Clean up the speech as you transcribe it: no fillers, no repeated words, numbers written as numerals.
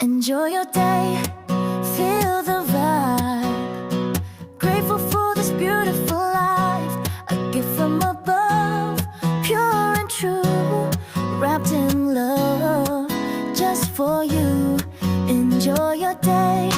Enjoy your day, feel the vibe. Grateful for this beautiful life, a gift from above, pure and true, wrapped in love, just for you. Enjoy your day.